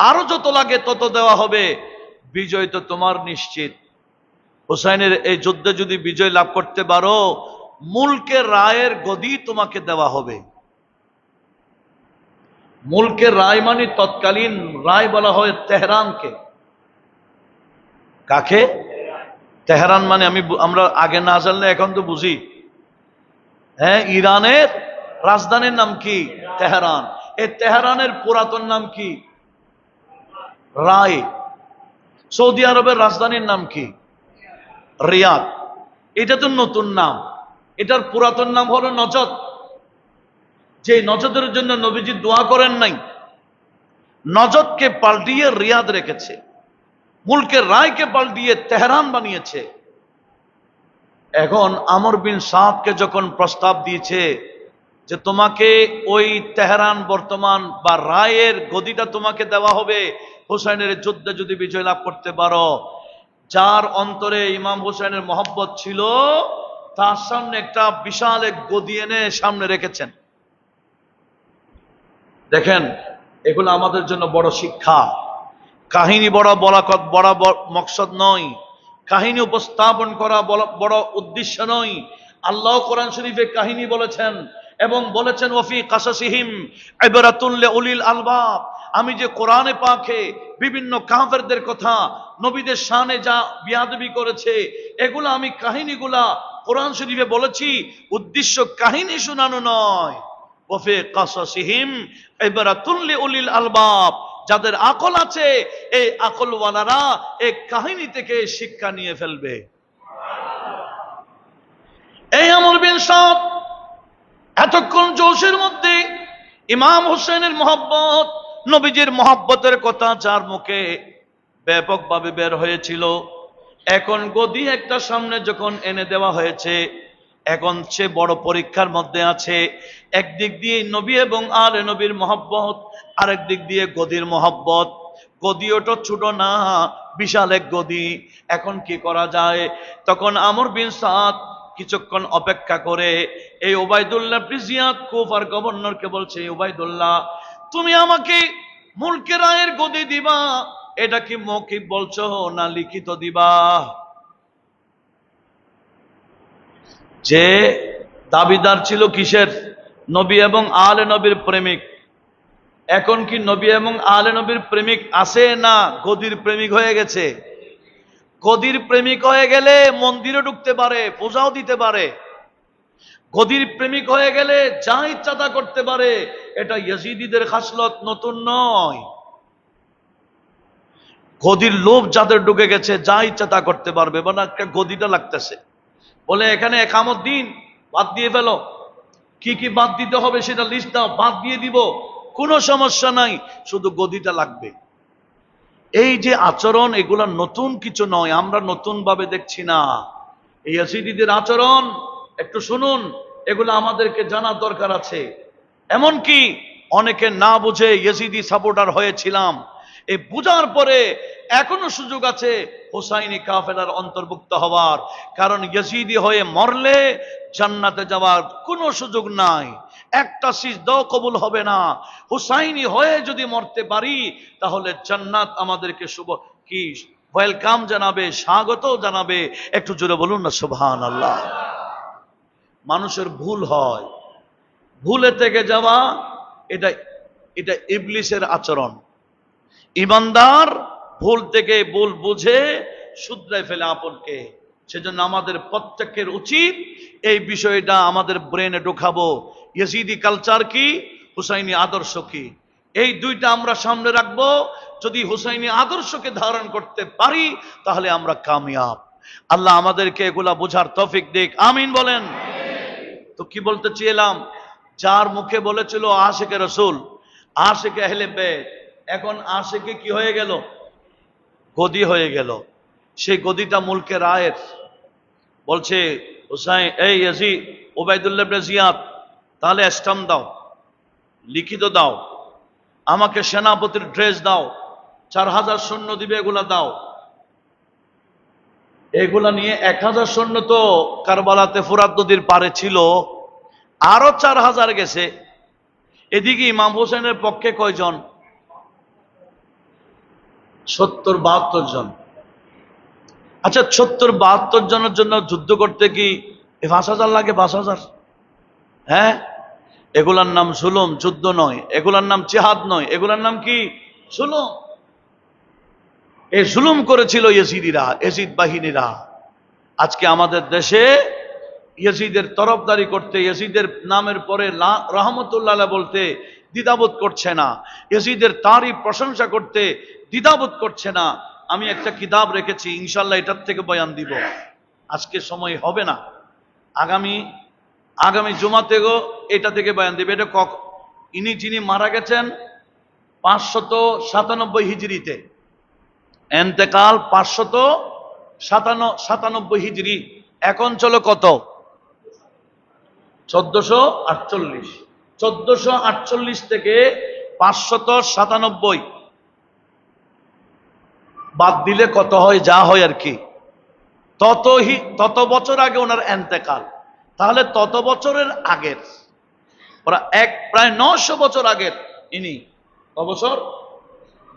আরো যত লাগে তত দেওয়া হবে, বিজয় তো তোমার নিশ্চিত। হুসাইনের এই যুদ্ধে যদি বিজয় লাভ করতে পারো, মুলকের রায়ের গদি তোমাকে দেওয়া হবে। মুলকের রায় মানে তৎকালীন রায় বলা হয় তেহরানকে। কাকে? তেহরান মানে আমরা আগে না জানলে এখন তো বুঝি। হ্যাঁ, ইরানের রাজধানীর নাম কি? তেহরান। এই তেহরানের পুরাতন নাম কি? রায়। সৌদি আরবের রাজধানীর নাম কি? রিয়াদ। এটা তো নতুন নাম, এটার পুরাতন নাম হলো নজদ। যে নজদের জন্য নবীজি দোয়া করেন নাই, নজদকে পাল্টিয়ে রিয়াদ রেখেছে, মুলকের রায়কে পাল্টিয়ে তেহরান বানিয়েছে। এখন আমর বিন সাদকে যখন প্রস্তাব দিয়েছে যে তোমাকে ওই তেহরান বর্তমান বা রায়ের গদিটা তোমাকে দেওয়া হবে হুসাইনের যুদ্ধে যদি বিজয় লাভ করতে পারো, যার অন্তরে ইমাম হুসাইনের মহব্বত ছিল তার সামনে একটা বিশাল এক গদি এনে সামনে রেখেছেন। দেখেন, এগুলো আমাদের জন্য বড় শিক্ষা। কাহিনী বড় বড় মকসদ নয়, কাহিনী উপস্থাপন করা বড় উদ্দেশ্য নয়। আল্লাহ কোরআন শরীফে কাহিনী বলেছেন এবং বলেছেন ওয়াফি কাসাসিহিম ইবরাতুল লিউলিল আলবাব। আমি যে কোরআনে পাকে বিভিন্ন কাফেরদের কথা, নবীদের শানে যা বিয়াদবি করেছে, এগুলো আমি কাহিনীগুলা কোরআন শরীফে বলেছি, উদ্দেশ্য কাহিনী শোনানো নয়। ওয়াফি কাসাসিহিম ইবরাতুল লিউলিল আলবাব, যাদের আকল আছে এই আকলওয়ালারা এই কাহিনী থেকে শিক্ষা নিয়ে ফেলবে। এই আমর বিন সাদ এতক্ষণ জোশের মধ্যে ইমাম হুসেনের মহব্বত, নবীজির মহব্বতের কথা যার মুখে ব্যাপকভাবে বের হয়েছিল, এখন গদি একটা সামনে যখন এনে দেওয়া হয়েছে, এখন সে বড় পরীক্ষার মধ্যে আছে। একদিক দিয়ে নবী এবং আলে নবীর মহব্বত, আরেক দিক দিয়ে গদির মহব্বত। গদিও তো ছোট না, বিশাল এক গদি। এখন কি করা যায়? তখন আমর বিন সাদ কিছুক্ষণ অপেক্ষা করে এই ওবায়দুল্লাহ ইবনে জিয়াদ কুফার গভর্নরকে বলছে, ওবায়দুল্লাহ, তুমি আমাকে মুলকে রায়ের গদি দিবা, এটা কি মৌখিক বলছো না লিখিত দিবা? যে দাবিদার ছিল কিসের? নবী এবং আলে নবীর প্রেমিক। এখন কি নবী এবং আলে নবীর প্রেমিক আছে না গদির প্রেমিক হয়ে গেছে? গদির প্রেমিক হয়ে গেলে মন্দিরে ঢুকতে পারে, পূজাও দিতে পারে। গদির প্রেমিক হয়ে গেলে যা ইচ্ছা তা করতে পারে। এটা ইয়াজিদিদের খাসলত, নতুন নয়। গদির লোভ যাদের ঢুকে গেছে যা ইচ্ছা তা করতে পারবে। মানে একটা গদিটা লাগতেছে, বলে এখানে একামত দিন, বাদ দিয়ে ফেলো। কি কি বাদ দিতে হবে সেটা লিস্ট দাও, বাদ দিয়ে দিব, কোনো সমস্যা নাই, শুধু গদিটা লাগবে। এই যে আচরণ, এগুলা নতুন কিছু নয়, আমরা নতুন ভাবে দেখছি না। এই ইয়াজিদিদের আচরণ একটু শুনুন, এগুলো আমাদেরকে জানার দরকার আছে। এমনকি অনেকে না বুঝে ইয়াজিদি সাপোর্টার হয়েছিলাম, এই বুঝার পরে এখনো সুযোগ আছে হুসাইনি কাফেলার অন্তর্ভুক্ত হওয়ার। কারণ ইয়াজিদি হয়ে মরলে জান্নাতে যাওয়ার কোনো সুযোগ নাই, একটা সিজদাও কবুল হবে না। হুসাইনি হয়ে যদি মরতে পারি তাহলে জান্নাত আমাদেরকে শুভ কি ওয়েলকাম জানাবে, স্বাগত জানাবে। একটু জোরে বলুন না সুবহানাল্লাহ। মানুষের ভুল হয়, ভুলে থেকে যাওয়া এটা এটা ইবলিসের আচরণ। ইমানদার ভুল থেকে ভুল বুঝে শুধরায় ফেলে আপনকে। সেজন্য আমাদের প্রত্যেকের উচিত এই বিষয়টা আমাদের ব্রেনে ঢোকাবো। ইয়াজিদি কালচার কি, হুসাইনি আদর্শ কি, এই দুইটা আমরা সামনে রাখবো। যদি হুসাইনি আদর্শকে ধারণ করতে পারি তাহলে আমরা কামিয়াব। আল্লাহ আমাদেরকে এগুলা বোঝার তৌফিক দিক, আমিন বলেন। তো কি বলতে চেয়েলাম, যার মুখে বলেছিল আশিকে রসুল, আশিকে আহলে বাইত, এখন আশিকে কি হয়ে গেল? গদি হয়ে গেল। সেই গদিটা মুলকে রায়ের। বলছে হুসাইন, এই ইয়াজিদ, ওবায়দুল্লাহ ইবনে জিয়াদ, তাহলে স্টাম্প দাও, লিখিত দাও, আমাকে সেনাপতির ড্রেস দাও, 4000 সৈন্য দিবে, এগুলা দাও। এগুলা নিয়ে 1000 সৈন্য তো কারবালাতে ফুরাত নদীর পারে ছিল, আরো 4000 গেছে। এদিকে ইমাম হোসেনের পক্ষে কয়জন? 70-72 জন। আচ্ছা, 70-72 জনের জন্য যুদ্ধ করতে কি 5000 লাগে? 5000? হ্যাঁ, এগুলার নাম জুলুম, যুদ্ধ নয়। এগুলার নাম জিহাদ নয়, এগুলার নাম কি? জুলুম। এই জুলুম করেছিল ইয়াজিদিরা, ইয়াজিদ বাহিনীরা। আজকে আমাদের দেশে ইয়াজিদের তরফদারি করতে, ইয়াজিদের নামের পরে রহমতুল্লাহ বলতে দ্বিধাবোধ করছে না, ইয়াজিদের তারই প্রশংসা করতে দ্বিধাবোধ করছে না। আমি একটা কিতাব রেখেছি, ইনশাল্লাহ এটার থেকে বয়ান দিব। আজকে সময় হবে না, আগামী জুমাতেও এটা থেকে বয়ান দিবে। এটা যিনি মারা গেছেন 597 হিজরিতে, এন্তেকাল 597 হিজরি, এখন চলো কত? 1448। 1448 থেকে 597 বাদ দিলে কত হয়? যা হয় আর কি, তত বছর আগে ওনার এন্তেকাল। তাহলে তত বছরের আগের, ওরা প্রায় 900 বছর আগের ইনি, বছর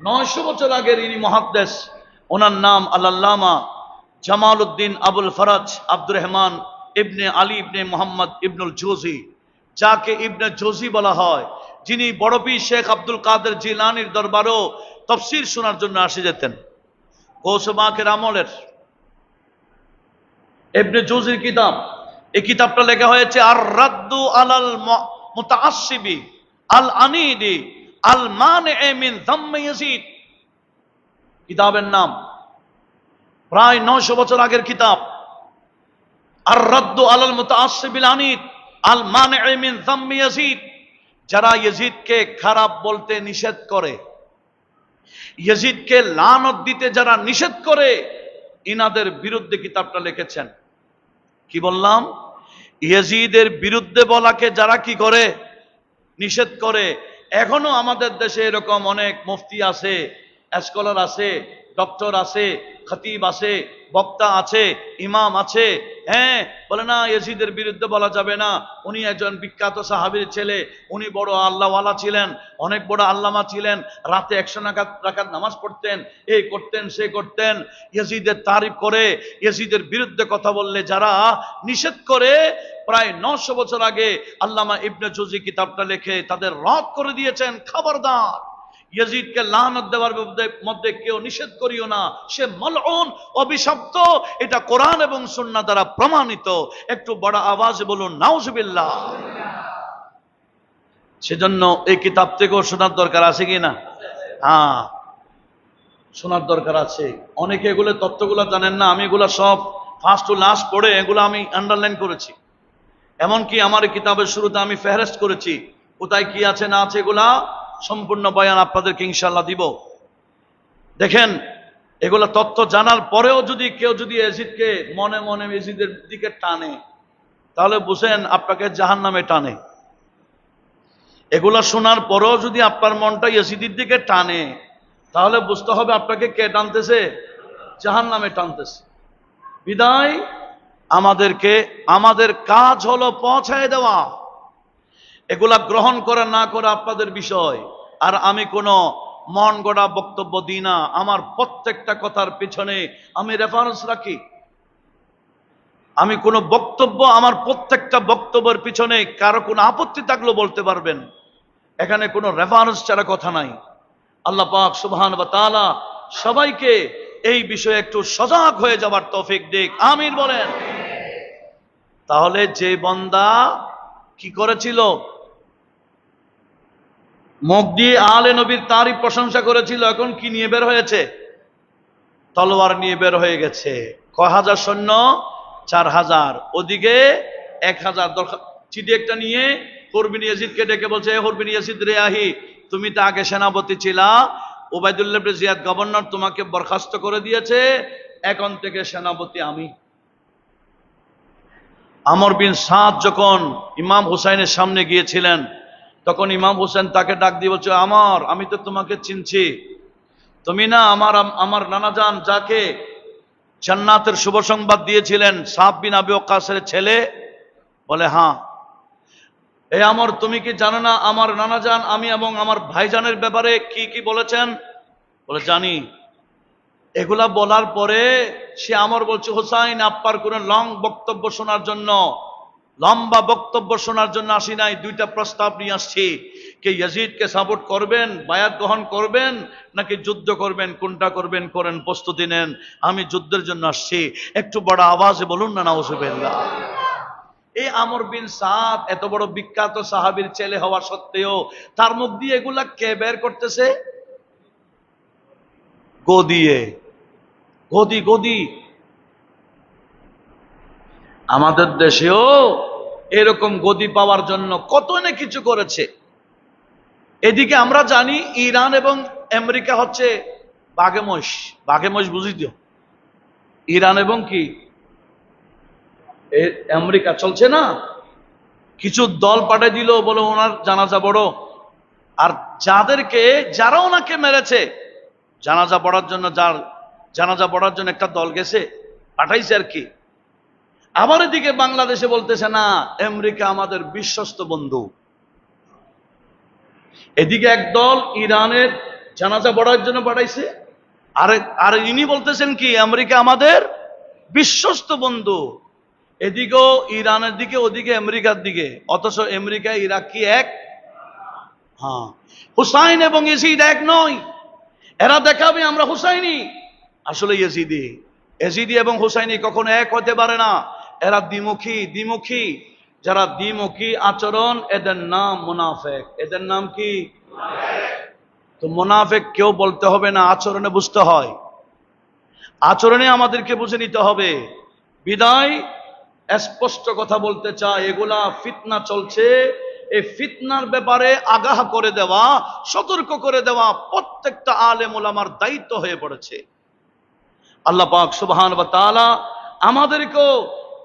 900 বছর আগের ইনি মুহাদ্দিস। ওনার নাম আল্লামা জামাল উদ্দিন আবুল ফরাজ আব্দুর রহমান ইবনে আলী ইবনে মোহাম্মদ ইবনুল জৌজি, যাকে ইবনে জৌজি বলা হয়, যিনি বড় পীর শেখ আব্দুল কাদের জিলানীর দরবারও তাফসীর শোনার জন্য আসে যেতেন। গৌসবাকের আমলের ইবনে জৌজির কিতাব, এই কিতাবটা লেখা হয়েছে আর রাদ্দু আলাল মুতাআসসিবি আল আনিদি আল মানি'i মিন যাম্মি ইয়াজিদ। কিতাবের নাম, প্রায় 900 বছর আগের কিতাব, আর রাদ্দু আলাল মুতাআসসিবিল আনিদ আল মানি'i মিন যাম্মি ইয়াজিদ। যারা ইয়াজিদকে খারাপ বলতে নিষেধ করে, ইয়াজিদকে লানত দিতে যারা নিষেধ করে, ইনাদের বিরুদ্ধে কিতাবটা লিখেছেন। কি বললাম? ইয়াজিদের বিরুদ্ধে বলাকে যারা কি করে? নিষেধ করে। এখনো আমাদের দেশে এরকম অনেক মুফতি আছে, স্কলার আছে, ডক্টর আছে, খতিব আছে, বক্তা আছে, ইমাম আছে, হ্যাঁ, বলে না ইয়াজিদের বিরুদ্ধে বলা যাবে না, উনি একজন বিখ্যাত সাহাবীর ছেলে, উনি বড় আল্লাহওয়ালা ছিলেন, অনেক বড় আল্লামা ছিলেন, রাতে 100 রাকাত নামাজ পড়তেন, এই করতেন সে করতেন। ইয়াজিদের তারিফ করে, ইয়াজিদের বিরুদ্ধে কথা বললে যারা নিষেধ করে, প্রায় 900 বছর আগে আল্লামা ইবনে জৌজি কিতাবটা লিখে তাদের রদ করে দিয়েছেন। খবরদার, ইয়াজিদকে লানত দেওয়ার মধ্যে কেউ নিষেধ করিও না, সে মালউন, অভিশপ্ত। এটা কোরআন এবং সুন্নাহ দ্বারা প্রমাণিত। একটু বড় আওয়াজে বলুন নাউজুবিল্লাহ। সেজন্য এই কিতাব থেকেও শোনার দরকার আছে কি না? হ্যাঁ, শোনার দরকার আছে। অনেকে এগুলো তত্ত্বগুলো জানেন না, আমি এগুলো সব ফার্স্ট টু লাস্ট পড়ে এগুলো আমি আন্ডারলাইন করেছি। এমনকি আমার কিতাবের শুরুতে আমি ফেহরিস্ত করেছি, কোথায় কি আছে না আছে এগুলা সম্পূর্ণ বয়ান আপনাদেরকে ইনশাআল্লাহ দিব। দেখেন, এগুলা তথ্য জানার পরেও যদি কেউ ইয়াজিদকে মনে মনে ইয়াজিদের দিকে টানে, তাহলে বুঝেন আপনাকে জাহান্নামে টানে। এগুলা শোনার পরেও যদি আপনার মনটা ইয়াজিদের দিকে টানে, তাহলে বুঝতে হবে আপনাকে কে টানতেছে? জাহান্নামে টানতেছে। বিদায় আমাদের কাজ হলো পৌঁছায় দেওয়া। এগুলা গ্রহণ করে না করে আপনাদের বিষয়। আর আমি কোনো মন গড়া বক্তব্য দিই না, আমার প্রত্যেকটা কথার পিছনে আমি রেফারেন্স রাখি। আমি কোনো বক্তব্য, আমার প্রত্যেকটা বক্তব্যের পিছনে কারো কোনো আপত্তি থাকলেও বলতে পারবেন, এখানে কোনো রেফারেন্স ছাড়া কথা নাই। আল্লাহ পাক সুবহান ওয়া তাআলা সবাইকে এই বিষয়ে একটু সজাগ হয়ে যাবার তৌফিক দিক, আমিন বলেন। তাহলে যে বান্দা কি করেছিল? মুখ দিয়ে আলে নবীর তারই প্রশংসা করেছিল, এখন কি নিয়ে বের হয়েছে? তলোয়ার নিয়ে বের হয়ে গেছে। কয় হাজার সৈন্য? 4000। ওদিকে 1000 দরকার। চিঠি একটা নিয়ে হুরবিন ইয়াজিদকে ডেকে বলছে, হুরবিন ইয়াজিদ রে আহি, তুমি তো আগে সেনাপতি ছিলা, ওবায়দুল্লাহ ইবনে জিয়াদ গভর্নর তোমাকে বরখাস্ত করে দিয়েছে, এখন থেকে সেনাপতি আমি। আমর বিন সাদ যখন ইমাম হুসাইনের সামনে গিয়েছিলেন, তখন ইমাম হোসেন তাকে ডাক দিয়ে বলছে, আমি তো তোমাকে চিনছি, তুমি না আমার নানাজান যাকে জান্নাতের শুভ সংবাদ দিয়েছিলেন, সাদ বিন আবি ওয়াক্কাসের ছেলে? বলে হ্যাঁ। এই আমর, তুমি কি জানো না আমার নানাজান আমি এবং আমার ভাইজানের ব্যাপারে কি কি বলেছেন? বলে জানি। এগুলা বলার পরে সে আমর বলছে, হোসাইন, আপনার কোন লম্বা বক্তব্য শোনার জন্য আসি নাই, দুইটা প্রস্তাব নিয়ে আসছি। কে ইয়াজিদকে সাপোর্ট করবেন, বায়াত গ্রহণ করবেন, নাকি যুদ্ধ করবেন? কোনটা করবেন করেন, প্রস্তুতি নেন, আমি যুদ্ধের জন্য আসছি। একটু বড় আওয়াজে বলুন না নাউজুবিল্লাহ। এই আমর বিন সাদ এত বড় বিখ্যাত সাহাবীর ছেলে হওয়া সত্ত্বেও তার মুখ দিয়ে এগুলা কে বের করতেছে? গদিয়ে, গদি গদি। আমাদের দেশেও এরকম গদি পাওয়ার জন্য কত না কিছু করেছে। এদিকে আমরা জানি ইরান এবং আমেরিকা হচ্ছে বাঘে মহিষ। বাঘে মহিষ বুঝি দিও। ইরান এবং কি আমেরিকা চলছে না, কিছু দল পাঠিয়ে দিল বলে ওনার জানাজা বড়। আর যারা ওনাকে মেরেছে জানাজা পড়ার জন্য, যার জানাজা পড়ার জন্য একটা দল গেছে, পাঠাইছে আর কি। আবার এদিকে বাংলাদেশে বলতেছে না আমেরিকা আমাদের বিশ্বস্ত বন্ধু। এদিকে একদল ইরানের জানাজা পড়ার জন্য পাঠাইছে, আর ইনি বলতেছেন কি আমেরিকা আমাদের বিশ্বস্ত বন্ধু। এদিকেও ইরানের দিকে, ওদিকে আমেরিকার দিকে, অথচ আমেরিকা ইরাক কি এক? হ্যাঁ, হুসাইন এবং ইয়াজিদ এক নয়। এরা দেখাবে আমরা হুসাইনি, আসলে ইয়াজিদি। ইয়াজিদি এবং হুসাইনি কখনো এক হতে পারে না। এরা দ্বিমুখী। যারা দ্বিমুখী আচরণ, এদের নাম মুনাফিক। এদের নাম কি? তো মুনাফিক কেউ বলতে হবে না, আচরণে বুঝতে হয়। আচরণে আমাদেরকে বুঝে নিতে হবে। বিদায় স্পষ্ট কথা বলতে চাই, এগুলা ফিতনা চলছে। এই ফিতনার ব্যাপারে আগাহ করে দেওয়া, সতর্ক করে দেওয়া প্রত্যেকটা আলেম ওলামার দায়িত্ব হয়ে পড়েছে। আল্লাহ পাক সুবহান ওয়া তাআলা আমাদেরকেও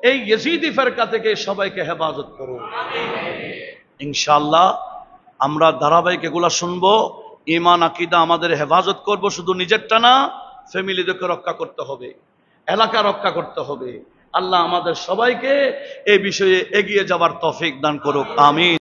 এই ইয়াজিদি ফিরকা থেকে সবাইকে হেফাজত করুন, ইনশাআল্লাহ। আমরা ধারাবাহিক এগুলা শুনবো। ঈমান আকীদা আমাদের হেফাজত করব, শুধু নিজেরটা না, ফ্যামিলিদেরকে রক্ষা করতে হবে, এলাকা রক্ষা করতে হবে। আল্লাহ আমাদের সবাইকে এই বিষয়ে এগিয়ে যাবার তৌফিক দান করুক, আমিন।